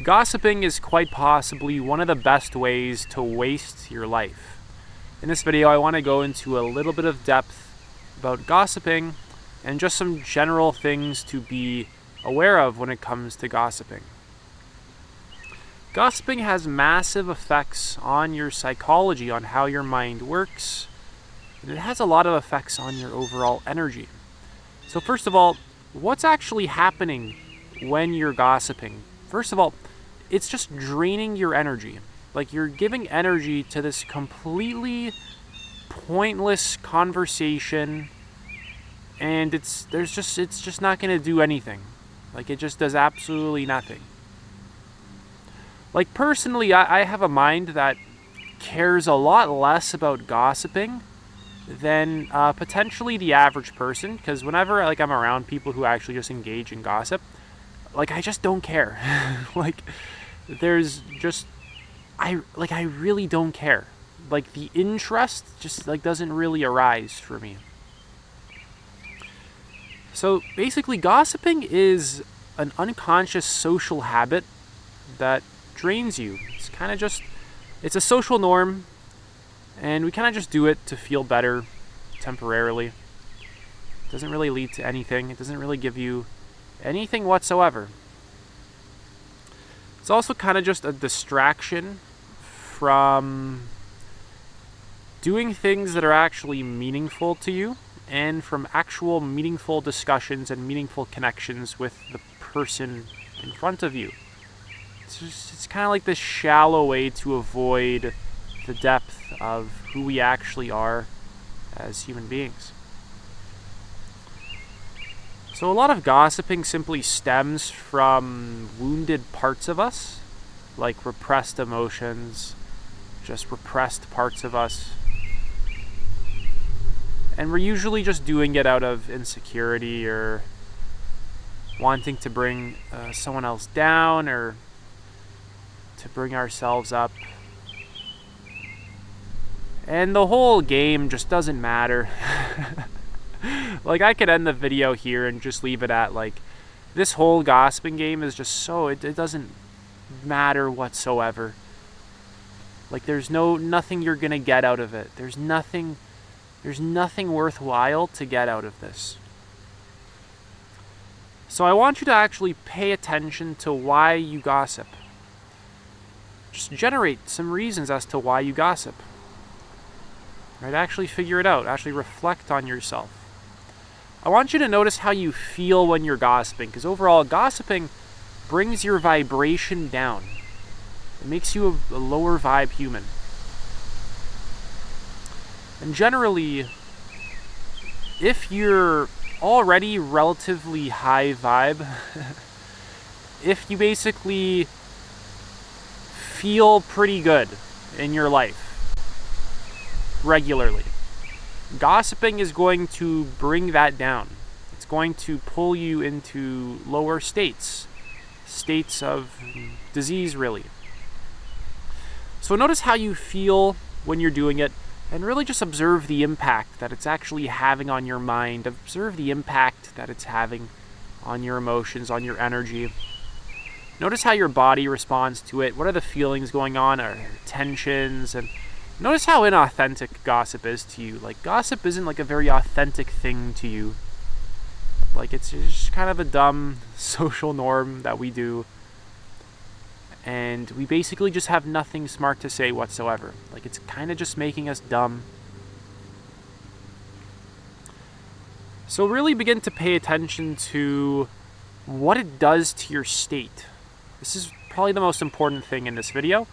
Gossiping is quite possibly one of the best ways to waste your life. In this video, I want to go into a little bit of depth about gossiping and just some general things to be aware of when it comes to gossiping. Gossiping has massive effects on your psychology, on how your mind works, and it has a lot of effects on your overall energy. So first of all, what's actually happening when you're gossiping? First of all, it's just draining your energy. Like, you're giving energy to this completely pointless conversation, and it's just not going to do anything. Like, it just does absolutely nothing. Like, personally, I have a mind that cares a lot less about gossiping than potentially the average person, because whenever I'm around people who actually just engage in gossip, I just don't care. I really don't care. The interest just doesn't really arise for me. So basically, gossiping is an unconscious social habit that drains you. It's a social norm, and we kind of just do it to feel better temporarily. It doesn't really lead to anything. It doesn't really give you anything whatsoever. It's also kind of just a distraction from doing things that are actually meaningful to you and from actual meaningful discussions and meaningful connections with the person in front of you. It's kind of like this shallow way to avoid the depth of who we actually are as human beings. So a lot of gossiping simply stems from wounded parts of us, like repressed emotions, just repressed parts of us. And we're usually just doing it out of insecurity or wanting to bring someone else down or to bring ourselves up. And the whole game just doesn't matter. I could end the video here and just leave it at this whole gossiping game is just it doesn't matter whatsoever. There's nothing you're gonna get out of it. There's nothing worthwhile to get out of this. So I want you to actually pay attention to why you gossip. Just generate some reasons as to why you gossip. Right? Actually figure it out. Actually reflect on yourself. I want you to notice how you feel when you're gossiping, because overall, gossiping brings your vibration down. It makes you a lower vibe human. And generally, if you're already relatively high vibe, if you basically feel pretty good in your life regularly, gossiping is going to bring that down. It's going to pull you into lower states of disease, really. So notice how you feel when you're doing it, and really just observe the impact that it's actually having on your mind. Observe the impact that it's having on your emotions, on your energy. Notice how your body responds to it. What are the feelings going on? Are there tensions? And notice how inauthentic gossip is to you. Gossip isn't a very authentic thing to you. It's just kind of a dumb social norm that we do. And we basically just have nothing smart to say whatsoever. It's kind of just making us dumb. So really begin to pay attention to what it does to your state. This is probably the most important thing in this video,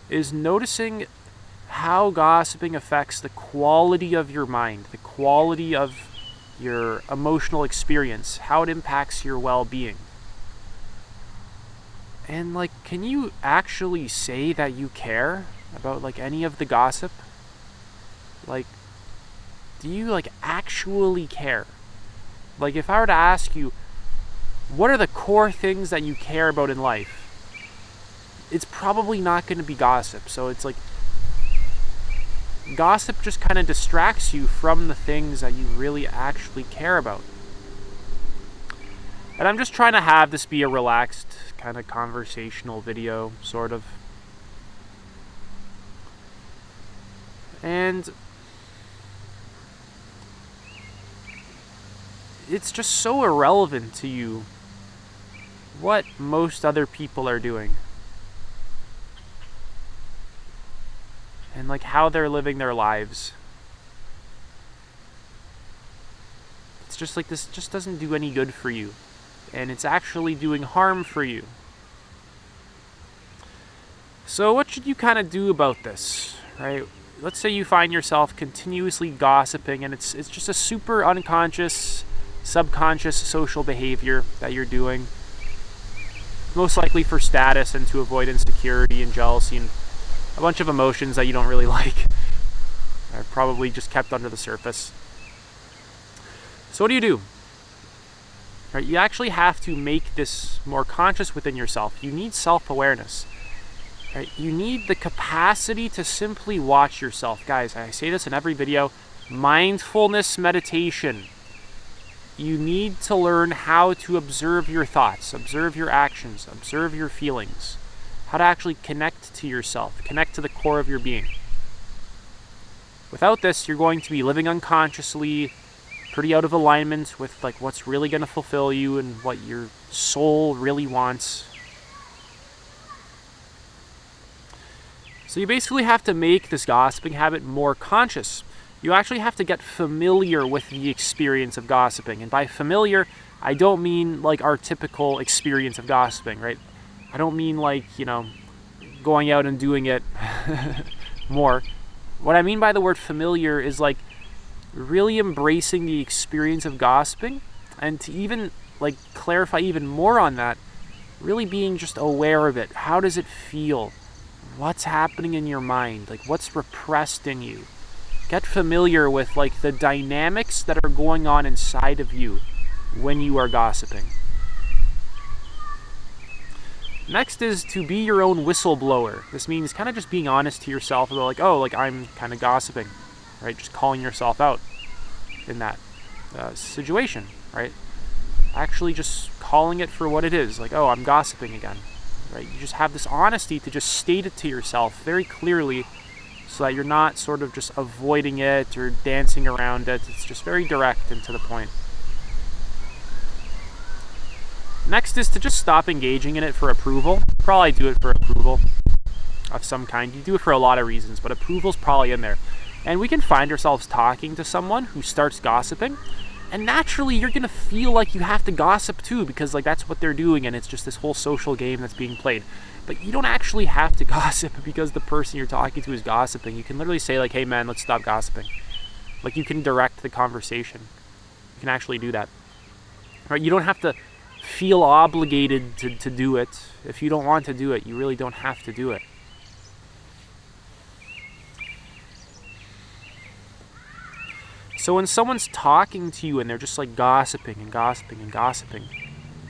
is noticing how gossiping affects the quality of your mind, the quality of your emotional experience, how it impacts your well-being. And can you actually say that you care about any of the gossip? Do you actually care? If I were to ask you, what are the core things that you care about in life? It's probably not going to be gossip. So it's gossip just kind of distracts you from the things that you really actually care about. And I'm just trying to have this be a relaxed kind of conversational video, sort of. And it's just so irrelevant to you what most other people are doing. And like how they're living their lives. It's just like this just doesn't do any good for you. And it's actually doing harm for you. So what should you kind of do about this, right? Let's say you find yourself continuously gossiping, and it's just a super unconscious, subconscious social behavior that you're doing. Most likely for status and to avoid insecurity and jealousy and a bunch of emotions that you don't really like. Are probably just kept under the surface. So what do you do? Right, you actually have to make this more conscious within yourself. You need self-awareness. Right? You need the capacity to simply watch yourself. Guys, I say this in every video. Mindfulness meditation. You need to learn how to observe your thoughts, observe your actions, observe your feelings. How to actually connect to yourself, connect to the core of your being. Without this, you're going to be living unconsciously, pretty out of alignment with like what's really going to fulfill you and what your soul really wants. So you basically have to make this gossiping habit more conscious. You actually have to get familiar with the experience of gossiping. And by familiar, I don't mean like our typical experience of gossiping, right? I don't mean like, going out and doing it more. What I mean by the word familiar is like really embracing the experience of gossiping, and to even like clarify even more on that, really being just aware of it. How does it feel? What's happening in your mind? Like what's repressed in you? Get familiar with like the dynamics that are going on inside of you when you are gossiping. Next is to be your own whistleblower. This means kind of just being honest to yourself about like, I'm kind of gossiping, right? Just calling yourself out in that situation, right? Actually just calling it for what it is. Like, I'm gossiping again, right? You just have this honesty to just state it to yourself very clearly so that you're not sort of just avoiding it or dancing around it. It's just very direct and to the point. Next is to just stop engaging in it for approval. Probably do it for approval of some kind. You do it for a lot of reasons, but approval's probably in there. And we can find ourselves talking to someone who starts gossiping, and naturally you're going to feel like you have to gossip too, because like that's what they're doing, and it's just this whole social game that's being played. But you don't actually have to gossip because the person you're talking to is gossiping. You can literally say like, hey man, let's stop gossiping. Like you can direct the conversation. You can actually do that. Right? You don't have to feel obligated to do it. If you don't want to do it, you really don't have to do it. So when someone's talking to you and they're just like gossiping and gossiping and gossiping,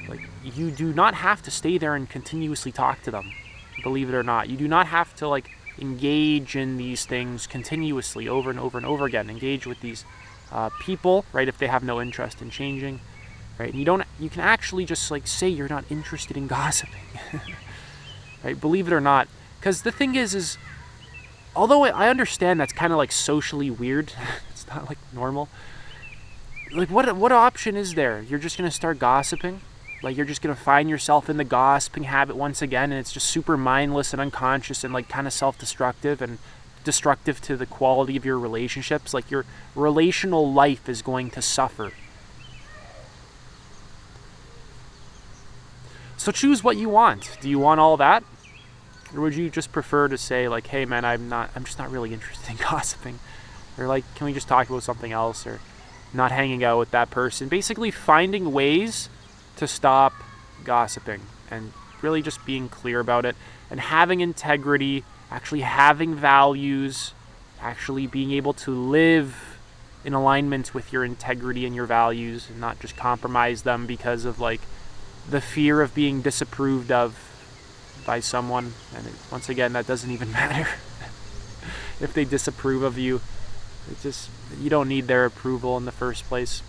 like you do not have to stay there and continuously talk to them. Believe it or not, you do not have to like engage in these things continuously over and over and over again. Engage with these people, right? If they have no interest in changing. Right? And you can actually just like say you're not interested in gossiping. Right? Believe it or not. Because the thing is although I understand that's kind of like socially weird, it's not like normal. Like what option is there? You're just going to start gossiping? Like you're just going to find yourself in the gossiping habit once again, and it's just super mindless and unconscious and like kind of self-destructive and destructive to the quality of your relationships. Like your relational life is going to suffer. So choose what you want. Do you want all that? Or would you just prefer to say like, hey man, I'm just not really interested in gossiping. Or like, can we just talk about something else? Or not hanging out with that person. Basically finding ways to stop gossiping and really just being clear about it and having integrity, actually having values, actually being able to live in alignment with your integrity and your values and not just compromise them because of like the fear of being disapproved of by someone. And once again, that doesn't even matter. If they disapprove of you, you don't need their approval in the first place.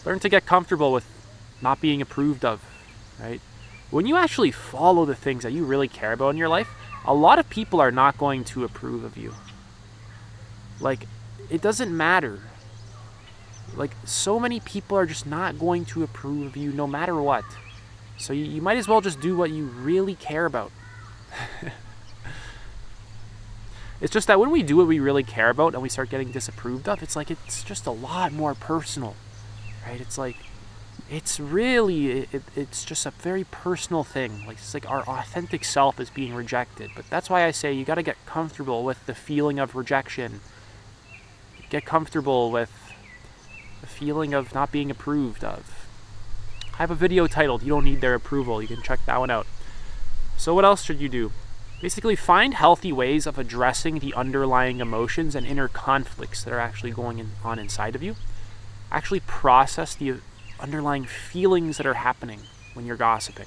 Learn to get comfortable with not being approved of, right? When you actually follow the things that you really care about in your life, a lot of people are not going to approve of you. Like, it doesn't matter. Like, so many people are just not going to approve of you no matter what. So you might as well just do what you really care about. It's just that when we do what we really care about and we start getting disapproved of, it's like it's just a lot more personal, right? It's like, it's really, it's just a very personal thing. Like, it's like our authentic self is being rejected. But that's why I say you got to get comfortable with the feeling of rejection. Get comfortable with the feeling of not being approved of. I have a video titled, "You Don't Need Their Approval." You can check that one out. So what else should you do? Basically, find healthy ways of addressing the underlying emotions and inner conflicts that are actually going on inside of you. Actually process the underlying feelings that are happening when you're gossiping.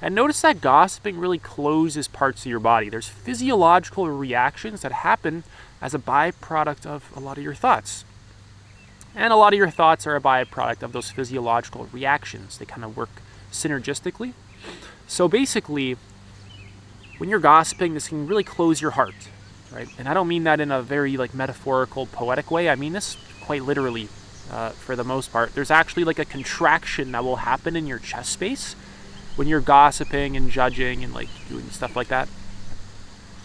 And notice that gossiping really closes parts of your body. There's physiological reactions that happen as a byproduct of a lot of your thoughts. And a lot of your thoughts are a byproduct of those physiological reactions. They kind of work synergistically. So basically, when you're gossiping, this can really close your heart, right? And I don't mean that in a very like metaphorical, poetic way. I mean this quite literally, for the most part. There's actually like a contraction that will happen in your chest space when you're gossiping and judging and like doing stuff like that.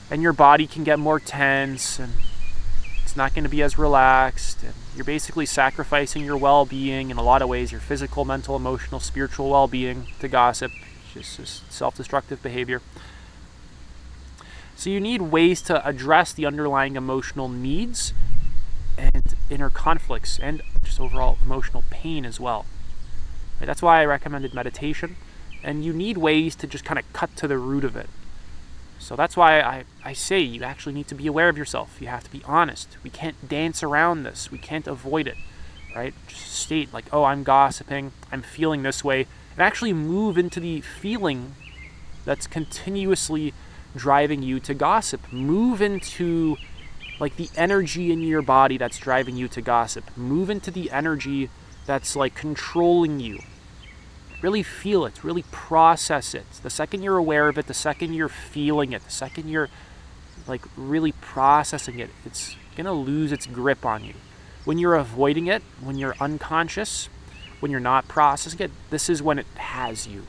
And your body can get more tense and it's not going to be as relaxed. And you're basically sacrificing your well-being in a lot of ways, your physical, mental, emotional, spiritual well-being to gossip. It's just self-destructive behavior. So you need ways to address the underlying emotional needs and inner conflicts and just overall emotional pain as well. Right? That's why I recommended meditation. And you need ways to just kind of cut to the root of it. So that's why I say you actually need to be aware of yourself. You have to be honest. We can't dance around this. We can't avoid it, right? Just state like, oh, I'm gossiping. I'm feeling this way. And actually move into the feeling that's continuously driving you to gossip. Move into like the energy in your body that's driving you to gossip. Move into the energy that's like controlling you. Really feel it, really process it. The second you're aware of it, the second you're feeling it, the second you're like really processing it, it's gonna lose its grip on you. When you're avoiding it, when you're unconscious, when you're not processing it, this is when it has you.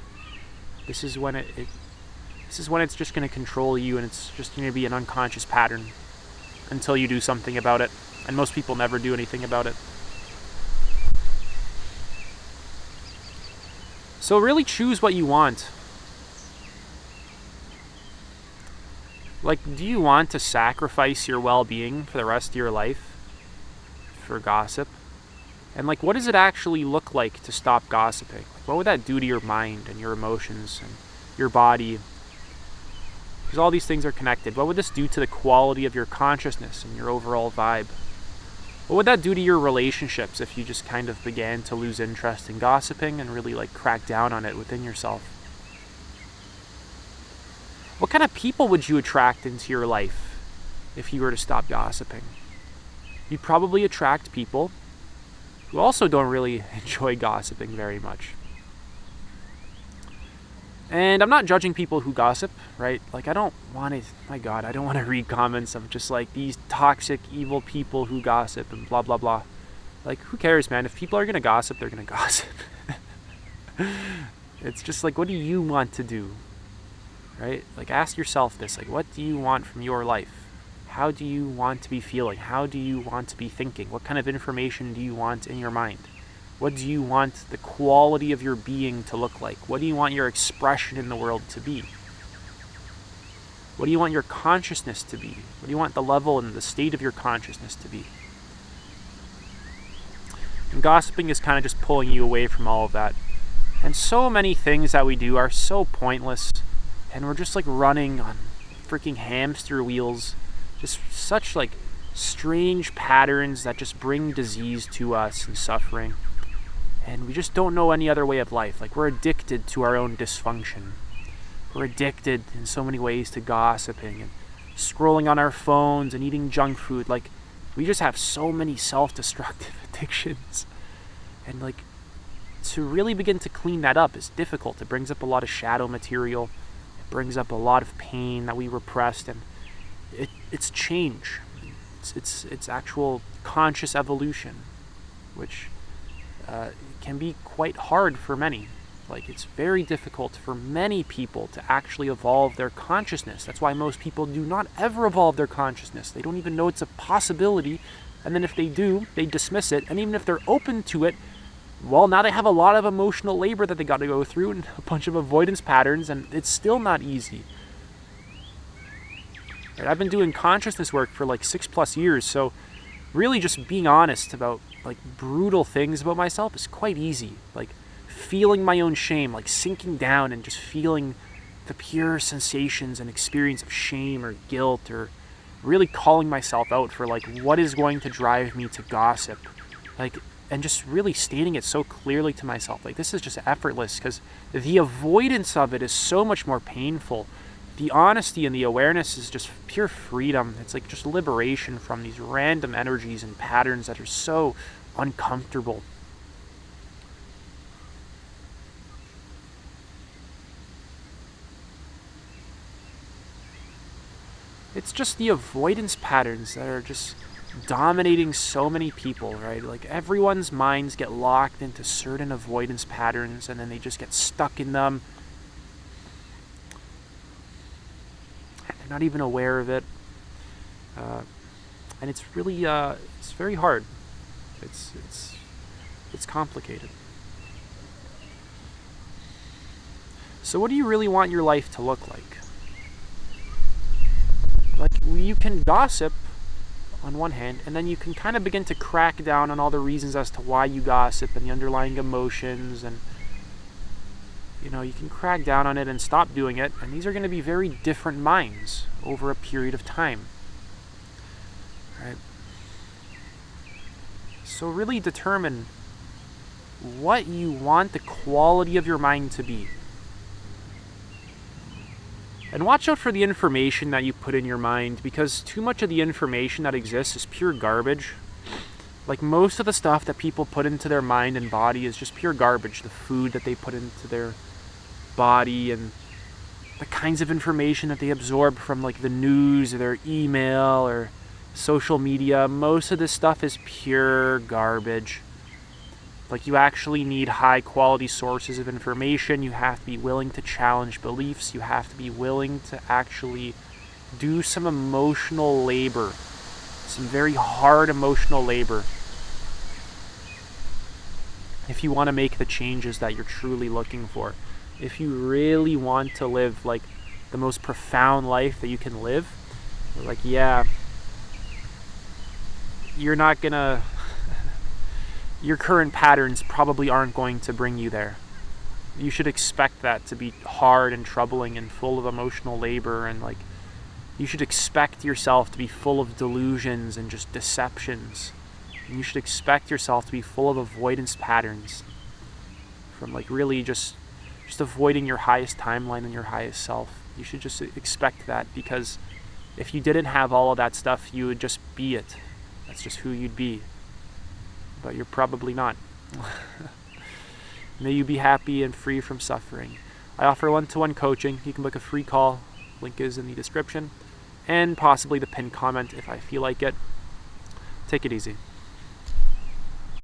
This is when it's just gonna control you, and it's just gonna be an unconscious pattern until you do something about it. And most people never do anything about it. So really choose what you want. Like, do you want to sacrifice your well-being for the rest of your life for gossip? And like, what does it actually look like to stop gossiping? Like, what would that do to your mind and your emotions and your body? Because all these things are connected. What would this do to the quality of your consciousness and your overall vibe? What would that do to your relationships if you just kind of began to lose interest in gossiping and really like crack down on it within yourself? What kind of people would you attract into your life if you were to stop gossiping? You'd probably attract people who also don't really enjoy gossiping very much. And I'm not judging people who gossip, right? Like, I don't want to read comments of just like these toxic, evil people who gossip and blah, blah, blah. Like, who cares, man? If people are going to gossip, they're going to gossip. It's just like, what do you want to do, right? Like, ask yourself this, like, what do you want from your life? How do you want to be feeling? How do you want to be thinking? What kind of information do you want in your mind? What do you want the quality of your being to look like? What do you want your expression in the world to be? What do you want your consciousness to be? What do you want the level and the state of your consciousness to be? And gossiping is kind of just pulling you away from all of that. And so many things that we do are so pointless. And we're just like running on freaking hamster wheels. Just such like strange patterns that just bring disease to us and suffering. And we just don't know any other way of life. Like, we're addicted to our own dysfunction. We're addicted in so many ways to gossiping and scrolling on our phones and eating junk food. Like, we just have so many self-destructive addictions. And like, to really begin to clean that up is difficult. It brings up a lot of shadow material. It brings up a lot of pain that we repressed, and it's change. It's actual conscious evolution, which can be quite hard for many. Like, it's very difficult for many people to actually evolve their consciousness. That's why most people do not ever evolve their consciousness. They don't even know it's a possibility, and then if they do, they dismiss it. And even if they're open to it, well, now they have a lot of emotional labor that they got to go through and a bunch of avoidance patterns, and it's still not easy. Right? I've been doing consciousness work for like 6+ years, so really just being honest about like brutal things about myself is quite easy. Like feeling my own shame, like sinking down and just feeling the pure sensations and experience of shame or guilt, or really calling myself out for like what is going to drive me to gossip, like, and just really stating it so clearly to myself. Like, this is just effortless, because the avoidance of it is so much more painful. The honesty and the awareness is just pure freedom. It's like just liberation from these random energies and patterns that are so uncomfortable. It's just the avoidance patterns that are just dominating so many people, right? Like, everyone's minds get locked into certain avoidance patterns, and then they just get stuck in them. They're not even aware of it. And it's really, it's very hard. It's complicated. So what do you really want your life to look like? Like, you can gossip on one hand, and then you can kind of begin to crack down on all the reasons as to why you gossip and the underlying emotions, and you can crack down on it and stop doing it, and these are going to be very different minds over a period of time. Right? So really determine what you want the quality of your mind to be. And watch out for the information that you put in your mind, because too much of the information that exists is pure garbage. Like, most of the stuff that people put into their mind and body is just pure garbage. The food that they put into their body, and the kinds of information that they absorb from like the news or their email or social media, most of this stuff is pure garbage. Like, you actually need high quality sources of information. You have to be willing to challenge beliefs. You have to be willing to actually do some emotional labor, some very hard emotional labor, if you want to make the changes that you're truly looking for. If you really want to live like the most profound life that you can live, like, yeah, you're not gonna your current patterns probably aren't going to bring you there. You should expect that to be hard and troubling and full of emotional labor, and like, you should expect yourself to be full of delusions and just deceptions. And you should expect yourself to be full of avoidance patterns from like really just avoiding your highest timeline and your highest self. You should just expect that, because if you didn't have all of that stuff, you would just be it. That's just who you'd be. But you're probably not. May you be happy and free from suffering. I offer one-to-one coaching. You can book a free call. Link is in the description, and possibly the pinned comment if I feel like it. Take it easy.